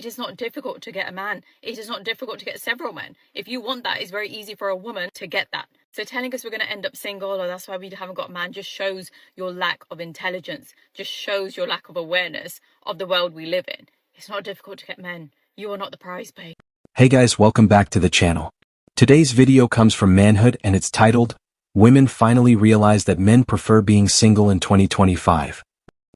It is not difficult to get a man. It is not difficult to get several men. If you want that, it's very easy for a woman to get that. So telling us we're going to end up single or that's why we haven't got a man just shows your lack of intelligence, just shows your lack of awareness of the world we live in. It's not difficult to get men. You are not the prize, babe. Hey guys, welcome back to the channel. Today's video comes from Manhood and it's titled, Women Finally Realize That Men Prefer Being Single in 2025.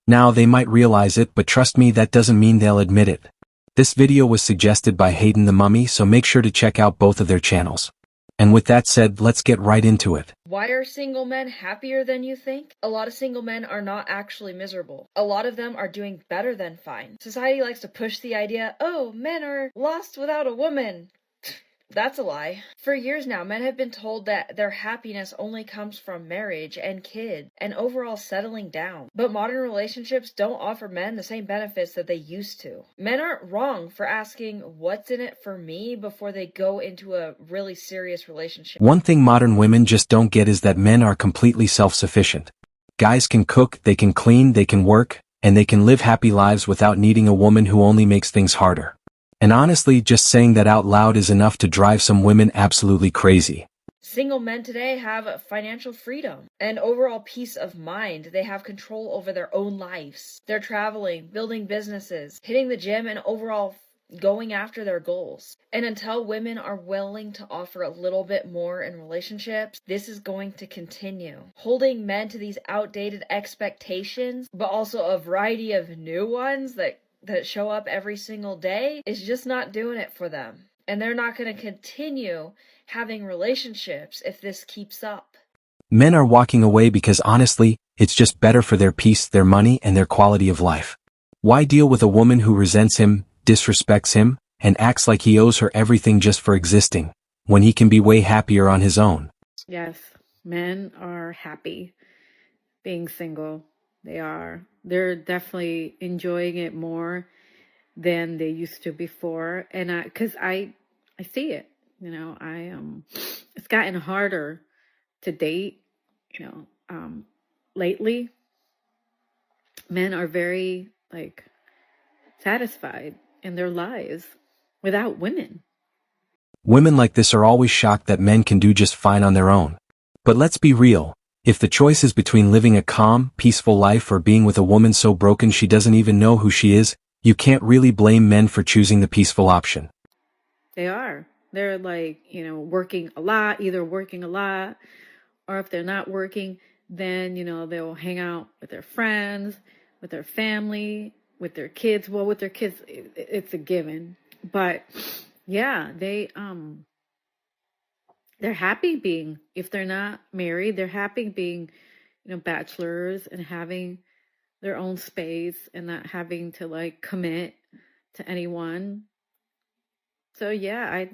Now they might realize it, but trust me, that doesn't mean they'll admit it. This video was suggested by Hayden the Mummy, so make sure to check out both of their channels. And with that said, let's get right into it. Why are single men happier than you think? A lot of single men are not actually miserable. A lot of them are doing better than fine. Society likes to push the idea, oh, men are lost without a woman. That's a lie. For years now, men have been told that their happiness only comes from marriage and kids and overall settling down. But modern relationships don't offer men the same benefits that they used to. Men aren't wrong for asking what's in it for me before they go into a really serious relationship. One thing modern women just don't get is that men are completely self-sufficient. Guys can cook, they can clean, they can work, and they can live happy lives without needing a woman who only makes things harder. And honestly, just saying that out loud is enough to drive some women absolutely crazy. Single men today have financial freedom and overall peace of mind. They have control over their own lives. They're traveling, building businesses, hitting the gym, and overall going after their goals. And until women are willing to offer a little bit more in relationships, this is going to continue. Holding men to these outdated expectations, but also a variety of new ones that show up every single day is just not doing it for them. And they're not going to continue having relationships if this keeps up. Men are walking away because honestly, it's just better for their peace, their money, and their quality of life. Why deal with a woman who resents him, disrespects him, and acts like he owes her everything just for existing, when he can be way happier on his own? Yes, men are happy being single. They are. They're definitely enjoying it more than they used to before. And because I see it, it's gotten harder to date, lately. Men are very satisfied in their lives without women. Women like this are always shocked that men can do just fine on their own. But let's be real. If the choice is between living a calm, peaceful life or being with a woman so broken she doesn't even know who she is, you can't really blame men for choosing the peaceful option. They are. They're working a lot, either working a lot, or if they're not working, then, they'll hang out with their friends, with their family, with their kids. Well, with their kids, it's a given. But yeah, they're happy being, if they're not married, they're happy being, bachelors and having their own space and not having to commit to anyone. So yeah,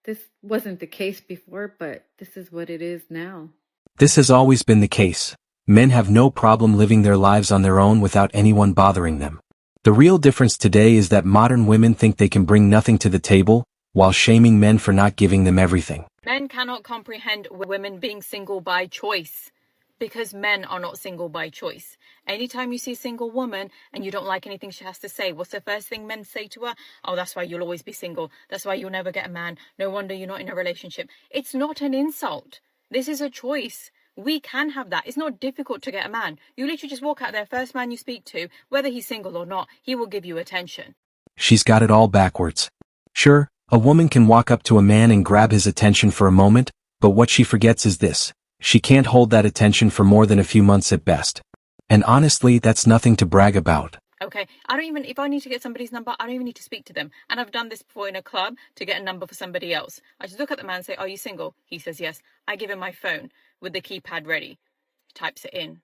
this wasn't the case before, but this is what it is now. This has always been the case. Men have no problem living their lives on their own without anyone bothering them. The real difference today is that modern women think they can bring nothing to the table, while shaming men for not giving them everything. Men cannot comprehend women being single by choice because men are not single by choice. Anytime you see a single woman and you don't like anything she has to say, what's the first thing men say to her? Oh, that's why you'll always be single. That's why you'll never get a man. No wonder you're not in a relationship. It's not an insult. This is a choice. We can have that. It's not difficult to get a man. You literally just walk out there, first man you speak to, whether he's single or not, he will give you attention. She's got it all backwards. Sure, a woman can walk up to a man and grab his attention for a moment, but what she forgets is this. She can't hold that attention for more than a few months at best. And honestly, that's nothing to brag about. Okay, if I need to get somebody's number, I don't even need to speak to them. And I've done this before in a club to get a number for somebody else. I just look at the man and say, are you single? He says yes. I give him my phone with the keypad ready. He types it in.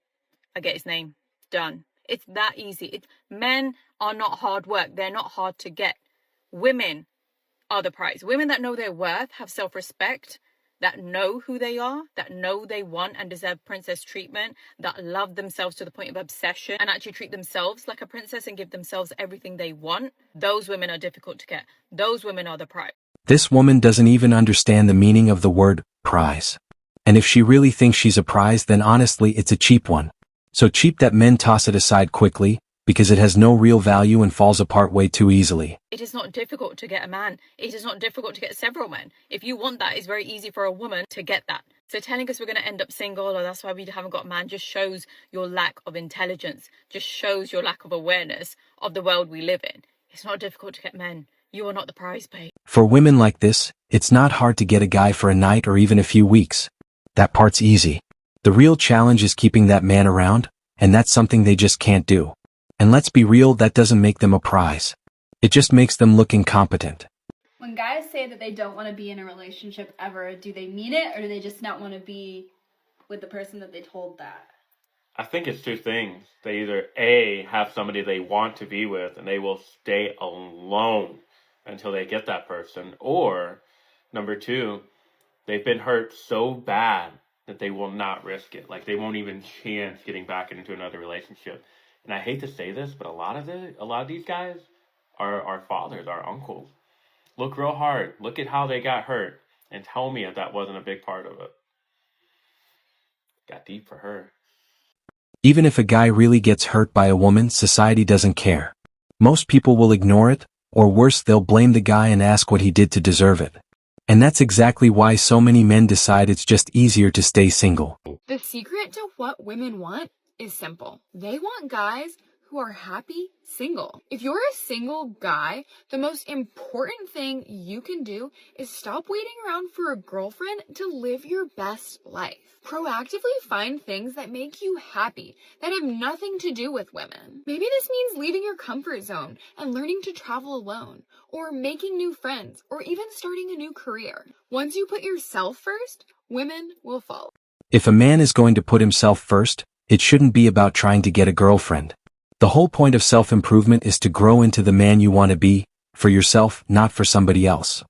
I get his name. Done. It's that easy. Men are not hard work. They're not hard to get. Women are the prize. Women that know their worth, have self-respect, that know who they are, that know they want and deserve princess treatment, that love themselves to the point of obsession and actually treat themselves like a princess and give themselves everything they want. Those women are difficult to get. Those women are the prize. This woman doesn't even understand the meaning of the word prize. And if she really thinks she's a prize, then honestly, it's a cheap one. So cheap that men toss it aside quickly, because it has no real value and falls apart way too easily. It is not difficult to get a man. It is not difficult to get several men. If you want that, it's very easy for a woman to get that. So telling us we're going to end up single or that's why we haven't got a man just shows your lack of intelligence, just shows your lack of awareness of the world we live in. It's not difficult to get men. You are not the prize pay. For women like this, it's not hard to get a guy for a night or even a few weeks. That part's easy. The real challenge is keeping that man around, and that's something they just can't do. And let's be real, that doesn't make them a prize. It just makes them look incompetent. When guys say that they don't want to be in a relationship ever, do they mean it or do they just not want to be with the person that they told that? I think it's two things. They either A, have somebody they want to be with and they will stay alone until they get that person, or number two, they've been hurt so bad that they will not risk it. Like they won't even chance getting back into another relationship. And I hate to say this, but a lot of these guys are our fathers, our uncles. Look real hard. Look at how they got hurt and tell me if that wasn't a big part of it. Got deep for her. Even if a guy really gets hurt by a woman, society doesn't care. Most people will ignore it, or worse, they'll blame the guy and ask what he did to deserve it. And that's exactly why so many men decide it's just easier to stay single. The secret to what women want is simple. They want guys who are happy single. If you're a single guy, the most important thing you can do is stop waiting around for a girlfriend to live your best life. Proactively find things that make you happy, that have nothing to do with women. Maybe this means leaving your comfort zone and learning to travel alone, or making new friends, or even starting a new career. Once you put yourself first, women will follow. If a man is going to put himself first, it shouldn't be about trying to get a girlfriend. The whole point of self-improvement is to grow into the man you want to be, for yourself, not for somebody else.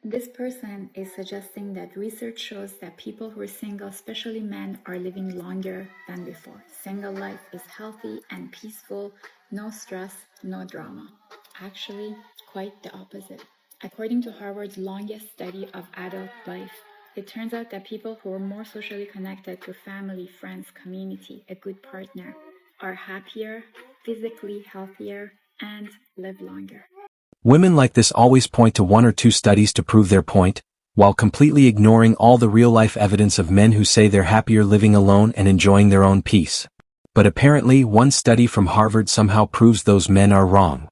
This person is suggesting that research shows that people who are single, especially men, are living longer than before. Single life is healthy and peaceful, no stress, no drama. Actually, quite the opposite. According to Harvard's longest study of adult life, it turns out that people who are more socially connected to family, friends, community, a good partner, are happier, physically healthier, and live longer. Women like this always point to one or two studies to prove their point, while completely ignoring all the real-life evidence of men who say they're happier living alone and enjoying their own peace. But apparently, one study from Harvard somehow proves those men are wrong.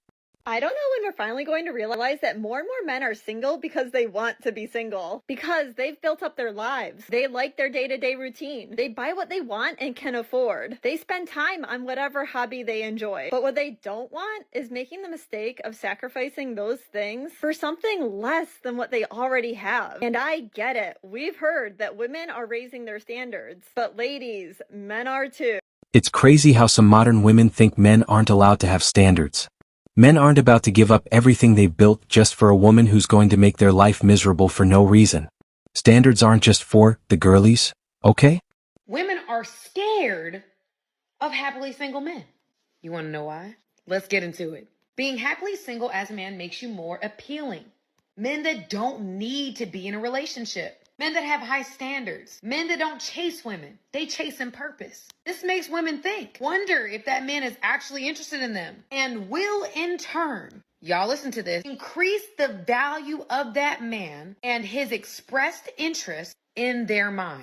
I don't know when we're finally going to realize that more and more men are single because they want to be single. Because they've built up their lives. They like their day-to-day routine. They buy what they want and can afford. They spend time on whatever hobby they enjoy. But what they don't want is making the mistake of sacrificing those things for something less than what they already have. And I get it. We've heard that women are raising their standards. But ladies, men are too. It's crazy how some modern women think men aren't allowed to have standards. Men aren't about to give up everything they've built just for a woman who's going to make their life miserable for no reason. Standards aren't just for the girlies, okay? Women are scared of happily single men. You want to know why? Let's get into it. Being happily single as a man makes you more appealing. Men that don't need to be in a relationship. Men that have high standards. Men that don't chase women. They chase in purpose. This makes women think, wonder if that man is actually interested in them, and will in turn, y'all listen to this, increase the value of that man and his expressed interest in their mind.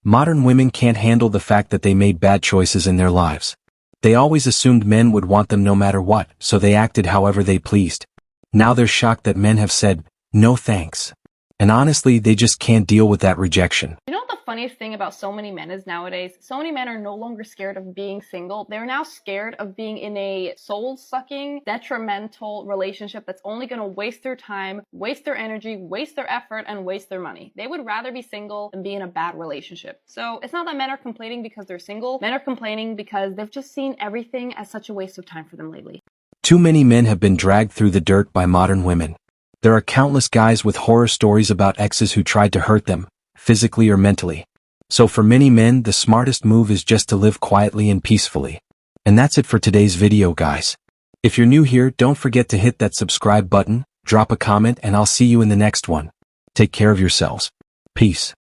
Modern women can't handle the fact that they made bad choices in their lives. They always assumed men would want them no matter what, so they acted however they pleased. Now they're shocked that men have said, no thanks. And honestly, they just can't deal with that rejection. You know what the funniest thing about so many men is nowadays? So many men are no longer scared of being single. They're now scared of being in a soul-sucking, detrimental relationship that's only going to waste their time, waste their energy, waste their effort, and waste their money. They would rather be single than be in a bad relationship. So it's not that men are complaining because they're single. Men are complaining because they've just seen everything as such a waste of time for them lately. Too many men have been dragged through the dirt by modern women. There are countless guys with horror stories about exes who tried to hurt them, physically or mentally. So for many men, the smartest move is just to live quietly and peacefully. And that's it for today's video, guys. If you're new here, don't forget to hit that subscribe button, drop a comment, and I'll see you in the next one. Take care of yourselves. Peace.